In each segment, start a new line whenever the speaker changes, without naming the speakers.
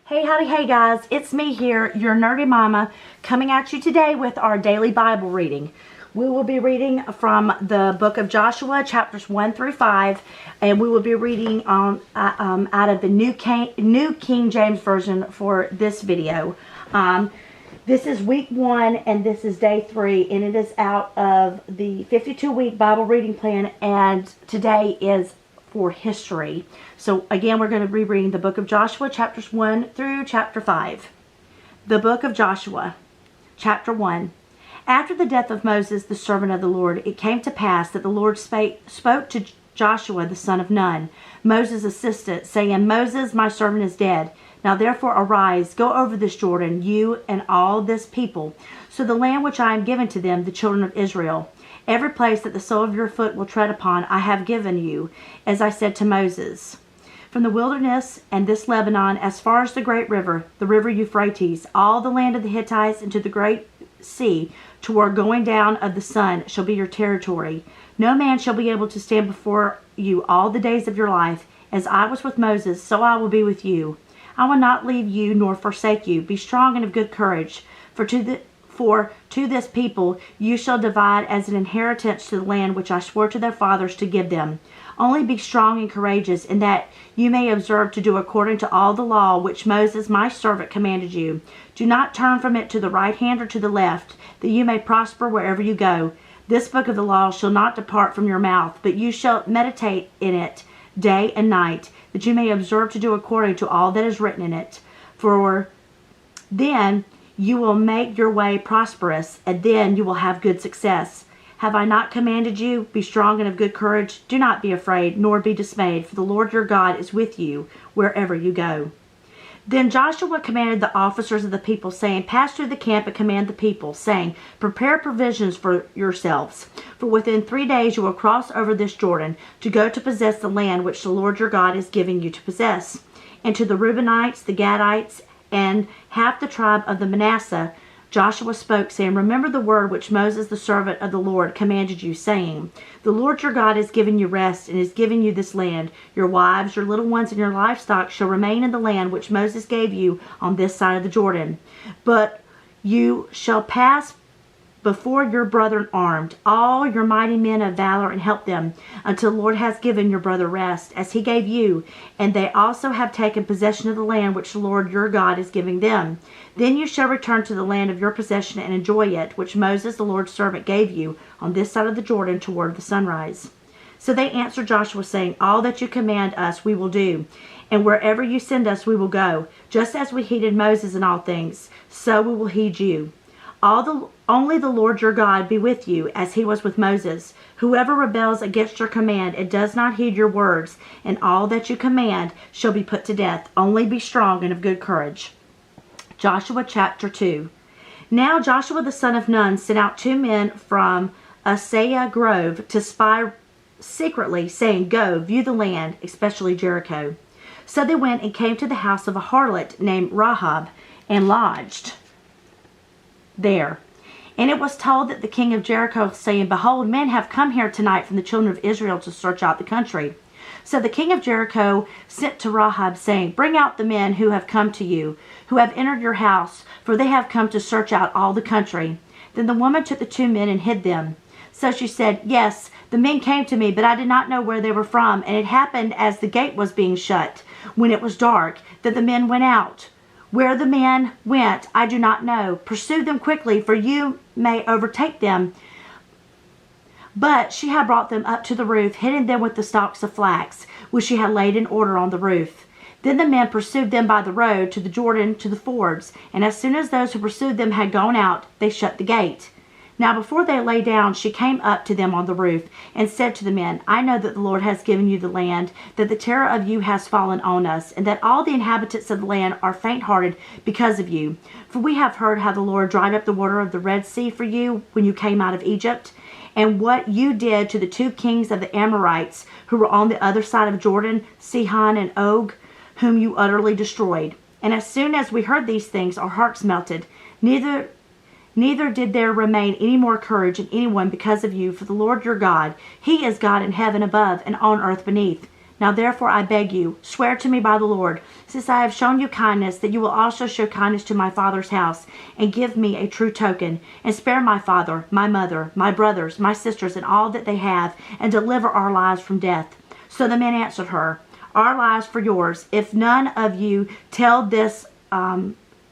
Hey, howdy, hey guys, it's me here, your nerdy mama, coming at you today with our daily Bible reading. We will be reading from the book of Joshua, chapters 1 through 5, and we will be reading out of the New King James Version for this video. This is week 1 and this is day 3, and it is out of the 52-week Bible reading plan, and today is for history. So again, we're going to be reading the book of Joshua, chapters 1 through chapter 5. The book of Joshua, chapter 1. After the death of Moses, the servant of the Lord, it came to pass that the Lord spoke to Joshua, the son of Nun, Moses' assistant, saying, Moses, my servant, is dead. Now therefore arise, go over this Jordan, you and all this people, so the land which I am giving to them, the children of Israel. Every place that the sole of your foot will tread upon, I have given you, as I said to Moses. From the wilderness and this Lebanon, as far as the great river, the river Euphrates, all the land of the Hittites into the great sea, toward going down of the sun, shall be your territory. No man shall be able to stand before you all the days of your life. As I was with Moses, so I will be with you. I will not leave you nor forsake you. Be strong and of good courage, for to this people you shall divide as an inheritance to the land which I swore to their fathers to give them. Only be strong and courageous, in that you may observe to do according to all the law which Moses my servant commanded you. Do not turn from it to the right hand or to the left, that you may prosper wherever you go. This book of the law shall not depart from your mouth, but you shall meditate in it day and night, that you may observe to do according to all that is written in it. For then you will make your way prosperous, and then you will have good success. Have I not commanded you? Be strong and of good courage. Do not be afraid, nor be dismayed, for the Lord your God is with you wherever you go. Then Joshua commanded the officers of the people, saying, Pass through the camp and command the people, saying, Prepare provisions for yourselves, for within 3 days you will cross over this Jordan, to go to possess the land which the Lord your God is giving you to possess. And to the Reubenites, the Gadites, and half the tribe of the Manasseh, Joshua spoke, saying, Remember the word which Moses, the servant of the Lord, commanded you, saying, The Lord your God has given you rest, and is giving you this land. Your wives, your little ones, and your livestock shall remain in the land which Moses gave you on this side of the Jordan. But you shall pass before your brethren armed, all your mighty men of valor, and help them, until the Lord has given your brother rest, as he gave you, and they also have taken possession of the land which the Lord your God is giving them. Then you shall return to the land of your possession and enjoy it, which Moses the Lord's servant gave you on this side of the Jordan toward the sunrise. So they answered Joshua, saying, All that you command us we will do, and wherever you send us we will go. Just as we heeded Moses in all things, so we will heed you. Only the Lord your God be with you, as he was with Moses. Whoever rebels against your command and does not heed your words, and all that you command, shall be put to death. Only be strong and of good courage. Joshua chapter 2. Now Joshua the son of Nun sent out 2 men from Asaiah Grove to spy secretly, saying, Go, view the land, especially Jericho. So they went and came to the house of a harlot named Rahab, and lodged there. And it was told that the king of Jericho, saying, Behold, men have come here tonight from the children of Israel to search out the country. So the king of Jericho sent to Rahab, saying, Bring out the men who have come to you, who have entered your house, for they have come to search out all the country. Then the woman took the 2 men and hid them. So she said, Yes, the men came to me, but I did not know where they were from. And it happened as the gate was being shut, when it was dark, that the men went out. Where the men went, I do not know. Pursue them quickly, for you may overtake them. But she had brought them up to the roof, hidden them with the stalks of flax, which she had laid in order on the roof. Then the men pursued them by the road to the Jordan, to the fords. And as soon as those who pursued them had gone out, they shut the gate. Now before they lay down, she came up to them on the roof, and said to the men, I know that the Lord has given you the land, that the terror of you has fallen on us, and that all the inhabitants of the land are faint-hearted because of you. For we have heard how the Lord dried up the water of the Red Sea for you when you came out of Egypt, and what you did to the 2 kings of the Amorites who were on the other side of Jordan, Sihon and Og, whom you utterly destroyed. And as soon as we heard these things, our hearts melted. Neither did there remain any more courage in anyone because of you, for the Lord your God, he is God in heaven above and on earth beneath. Now therefore I beg you, swear to me by the Lord, since I have shown you kindness, that you will also show kindness to my father's house, and give me a true token, and spare my father, my mother, my brothers, my sisters, and all that they have, and deliver our lives from death. So the men answered her, Our lives for yours. If none of you tell this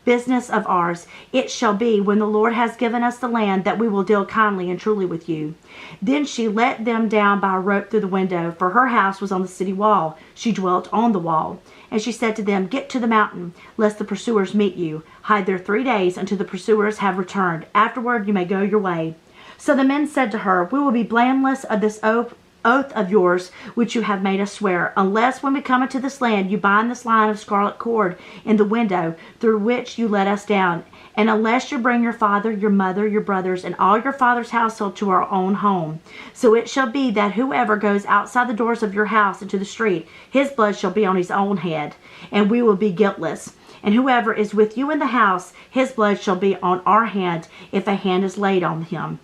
business of ours, it shall be, when the Lord has given us the land, that we will deal kindly and truly with you. Then she let them down by a rope through the window, for her house was on the city wall. She dwelt on the wall. And she said to them, Get to the mountain, lest the pursuers meet you. Hide there 3 days until the pursuers have returned. Afterward you may go your way. So the men said to her, We will be blameless of this oath of yours, which you have made us swear, unless when we come into this land you bind this line of scarlet cord in the window through which you let us down, and unless you bring your father, your mother, your brothers, and all your father's household to our own home. So it shall be that whoever goes outside the doors of your house into the street, his blood shall be on his own head, and we will be guiltless. And whoever is with you in the house, his blood shall be on our hand, if a hand is laid on him.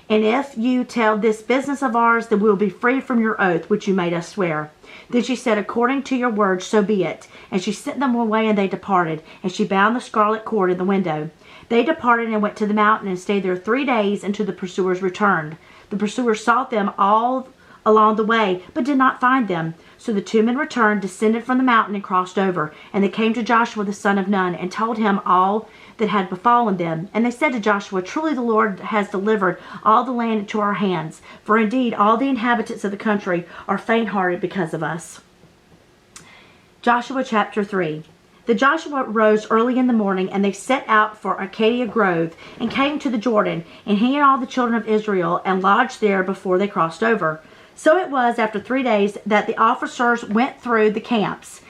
And if you tell this business of ours, then we will be free from your oath, which you made us swear. Then she said, According to your word, so be it. And she sent them away, and they departed. And she bound the scarlet cord in the window. They departed and went to the mountain, and stayed there 3 days until the pursuers returned. The pursuers sought them all along the way, but did not find them. So the 2 men returned, descended from the mountain, and crossed over. And they came to Joshua the son of Nun, and told him all that had befallen them. And they said to Joshua, Truly the Lord has delivered all the land into our hands. For indeed all the inhabitants of the country are faint-hearted because of us. Joshua chapter 3. Then Joshua rose early in the morning, and they set out for Acacia Grove, and came to the Jordan, and he and all the children of Israel, and lodged there before they crossed over. So it was after 3 days that the officers went through the camps.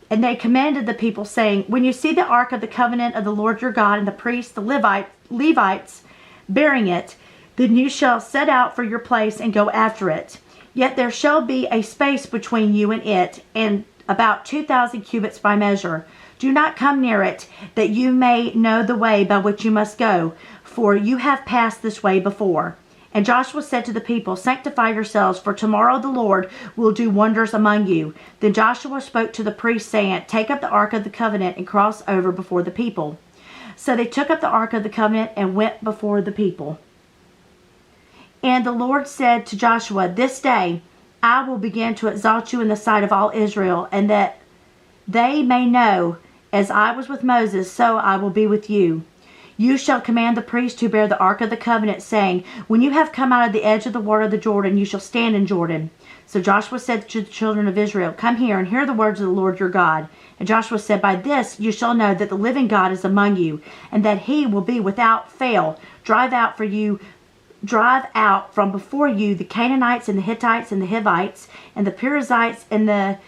And they commanded the people, saying, When you see the ark of the covenant of the Lord your God, and the priests, the Levites, bearing it, then you shall set out for your place and go after it. Yet there shall be a space between you and it, and about 2,000 cubits by measure. Do not come near it, that you may know the way by which you must go, for you have passed this way before. And Joshua said to the people, Sanctify yourselves, for tomorrow the Lord will do wonders among you. Then Joshua spoke to the priests, saying, Take up the ark of the covenant and cross over before the people. So they took up the ark of the covenant and went before the people. And the Lord said to Joshua, This day I will begin to exalt you in the sight of all Israel, and that they may know, as I was with Moses, so I will be with you. You shall command the priest who bear the ark of the covenant, saying, When you have come out of the edge of the water of the Jordan, you shall stand in Jordan. So Joshua said to the children of Israel, Come here and hear the words of the Lord your God. And Joshua said, By this you shall know that the living God is among you, and that he will be without fail drive out from before you the Canaanites and the Hittites and the Hivites and the Perizzites and the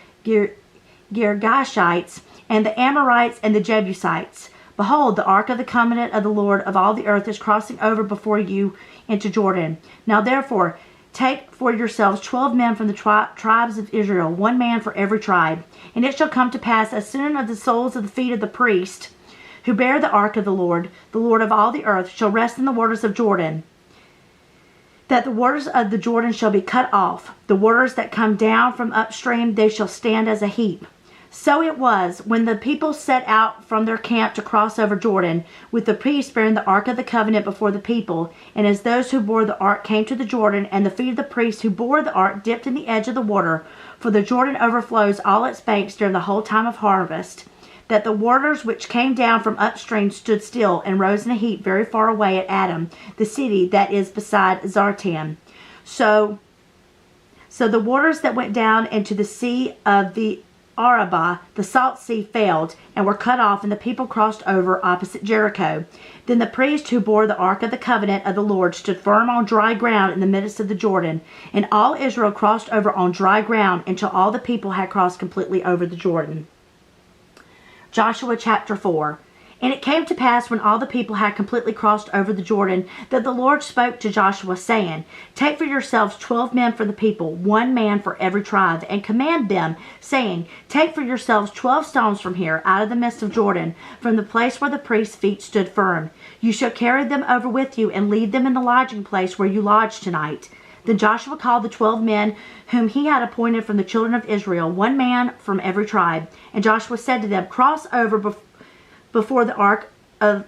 Girgashites and the Amorites and the Jebusites. Behold, the ark of the covenant of the Lord of all the earth is crossing over before you into Jordan. Now therefore, take for yourselves 12 men from the tribes of Israel, 1 man for every tribe. And it shall come to pass, as soon as the soles of the feet of the priest who bear the ark of the Lord of all the earth, shall rest in the waters of Jordan, that the waters of the Jordan shall be cut off. The waters that come down from upstream, they shall stand as a heap. So it was, when the people set out from their camp to cross over Jordan, with the priests bearing the ark of the covenant before the people, and as those who bore the ark came to the Jordan, and the feet of the priests who bore the ark dipped in the edge of the water, for the Jordan overflows all its banks during the whole time of harvest, that the waters which came down from upstream stood still and rose in a heap very far away at Adam, the city that is beside Zartan. So the waters that went down into the sea of the Arabah, the salt sea, failed and were cut off, and the people crossed over opposite Jericho. Then the priest who bore the ark of the covenant of the Lord stood firm on dry ground in the midst of the Jordan, and all Israel crossed over on dry ground until all the people had crossed completely over the Jordan. Joshua chapter 4. And it came to pass, when all the people had completely crossed over the Jordan, that the Lord spoke to Joshua, saying, Take for yourselves 12 men for the people, 1 man for every tribe, and command them, saying, Take for yourselves 12 stones from here, out of the midst of Jordan, from the place where the priest's feet stood firm. You shall carry them over with you, and leave them in the lodging place where you lodge tonight. Then Joshua called the 12 men whom he had appointed from the children of Israel, one man from every tribe. And Joshua said to them, cross over before the ark of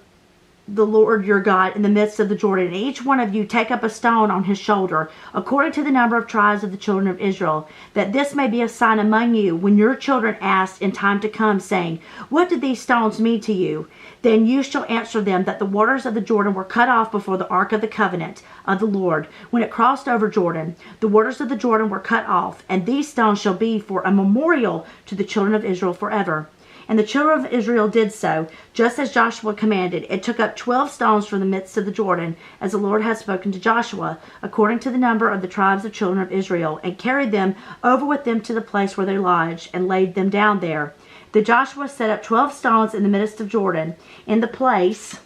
the Lord your God in the midst of the Jordan, and each one of you take up a stone on his shoulder, according to the number of tribes of the children of Israel, that this may be a sign among you when your children ask in time to come, saying, what do these stones mean to you? Then you shall answer them that the waters of the Jordan were cut off before the ark of the covenant of the Lord. When it crossed over Jordan, the waters of the Jordan were cut off, and these stones shall be for a memorial to the children of Israel forever. And the children of Israel did so, just as Joshua commanded. It took up 12 stones from the midst of the Jordan, as the Lord had spoken to Joshua, according to the number of the tribes of children of Israel, and carried them over with them to the place where they lodged, and laid them down there. Then Joshua set up 12 stones in the midst of Jordan, in the place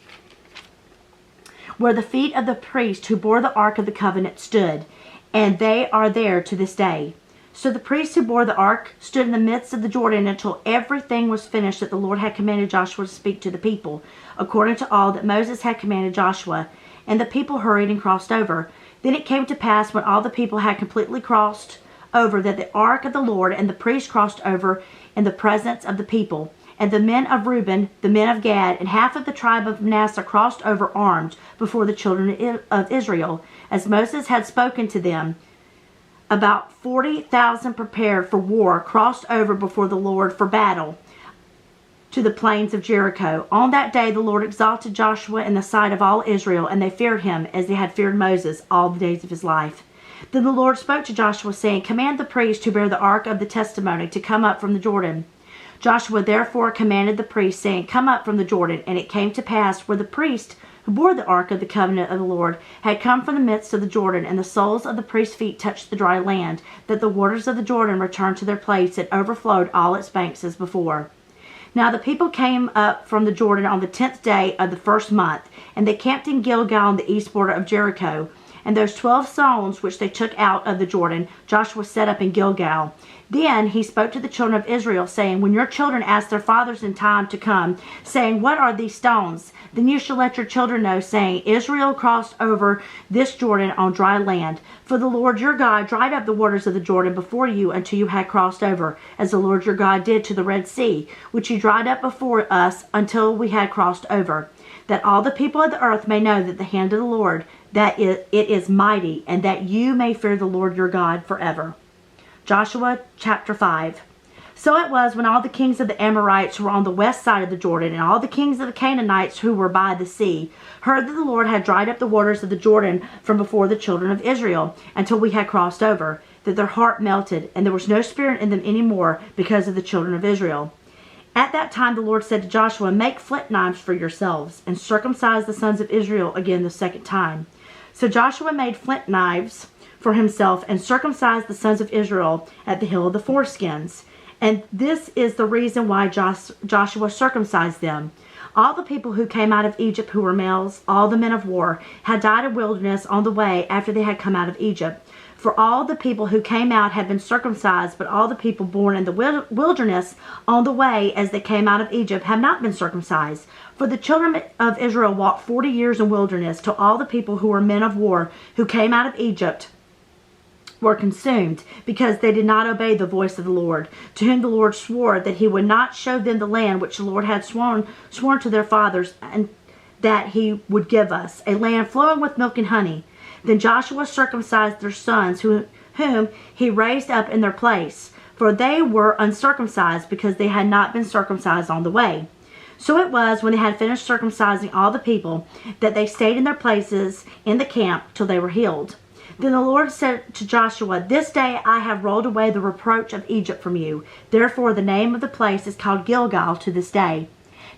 where the feet of the priest who bore the ark of the covenant stood, and they are there to this day. So the priests who bore the ark stood in the midst of the Jordan until everything was finished that the Lord had commanded Joshua to speak to the people, according to all that Moses had commanded Joshua. And the people hurried and crossed over. Then it came to pass, when all the people had completely crossed over, that the ark of the Lord and the priests crossed over in the presence of the people. And the men of Reuben, the men of Gad, and half of the tribe of Manasseh crossed over armed before the children of Israel, as Moses had spoken to them. About 40,000 prepared for war crossed over before the Lord for battle to the plains of Jericho. On that day the Lord exalted Joshua in the sight of all Israel, and they feared him as they had feared Moses all the days of his life. Then the Lord spoke to Joshua, saying, command the priest who bear the ark of the testimony to come up from the Jordan. Joshua therefore commanded the priest, saying, come up from the Jordan. And it came to pass, where the priest who bore the ark of the covenant of the Lord had come from the midst of the Jordan, and the soles of the priest's feet touched the dry land, that the waters of the Jordan returned to their place and overflowed all its banks as before. Now the people came up from the Jordan on the 10th day of the first month, and they camped in Gilgal on the east border of Jericho. And those 12 stones which they took out of the Jordan, Joshua set up in Gilgal. Then he spoke to the children of Israel, saying, when your children ask their fathers in time to come, saying, what are these stones? Then you shall let your children know, saying, Israel crossed over this Jordan on dry land. For the Lord your God dried up the waters of the Jordan before you until you had crossed over, as the Lord your God did to the Red Sea, which he dried up before us until we had crossed over. That all the people of the earth may know that the hand of the Lord, that it is mighty, and that you may fear the Lord your God forever. Joshua chapter 5. So it was, when all the kings of the Amorites who were on the west side of the Jordan, and all the kings of the Canaanites who were by the sea, heard that the Lord had dried up the waters of the Jordan from before the children of Israel, until we had crossed over, that their heart melted, and there was no spirit in them any more because of the children of Israel. At that time the Lord said to Joshua, make flint knives for yourselves, and circumcise the sons of Israel again the second time. So Joshua made flint knives for himself, and circumcised the sons of Israel at the hill of the foreskins. And this is the reason why Joshua circumcised them. All the people who came out of Egypt who were males, all the men of war, had died in wilderness on the way after they had come out of Egypt. For all the people who came out had been circumcised, but all the people born in the wilderness on the way as they came out of Egypt have not been circumcised. For the children of Israel walked 40 years in wilderness, till all the people who were men of war who came out of Egypt were consumed, because they did not obey the voice of the Lord, to whom the Lord swore that he would not show them the land which the Lord had sworn to their fathers, and that he would give us, a land flowing with milk and honey. Then Joshua circumcised their sons, whom he raised up in their place, for they were uncircumcised, because they had not been circumcised on the way. So it was, when they had finished circumcising all the people, that they stayed in their places in the camp till they were healed. Then the Lord said to Joshua, this day I have rolled away the reproach of Egypt from you. Therefore the name of the place is called Gilgal to this day.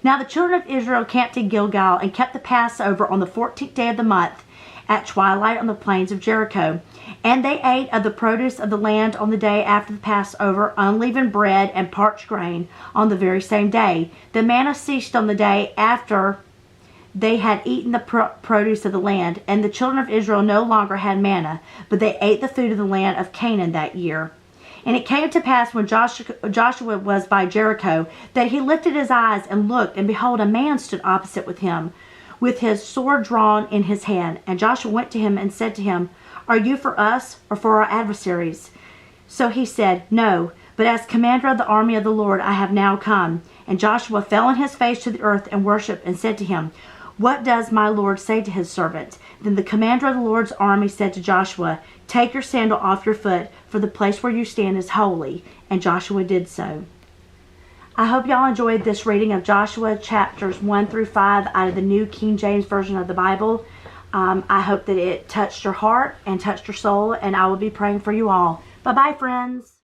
Now the children of Israel camped in Gilgal, and kept the Passover on the 14th day of the month, at twilight on the plains of Jericho. And they ate of the produce of the land on the day after the Passover, unleavened bread and parched grain on the very same day. The manna ceased on the day after they had eaten the produce of the land, and the children of Israel no longer had manna, but they ate the food of the land of Canaan that year. And it came to pass, when Joshua was by Jericho, that he lifted his eyes and looked, and behold, a man stood opposite with him, with his sword drawn in his hand. And Joshua went to him and said to him, Are you for us or for our adversaries?" So he said, "No, but as commander of the army of the Lord I have now come." And Joshua fell on his face to the earth and worshipped and said to him, "What does my Lord say to his servant?" Then the commander of the Lord's army said to Joshua, "Take your sandal off your foot, for the place where you stand is holy." And Joshua did so. I hope y'all enjoyed this reading of Joshua chapters 1 through 5 out of the New King James Version of the Bible. I hope that it touched your heart and touched your soul, and I will be praying for you all. Bye-bye, friends.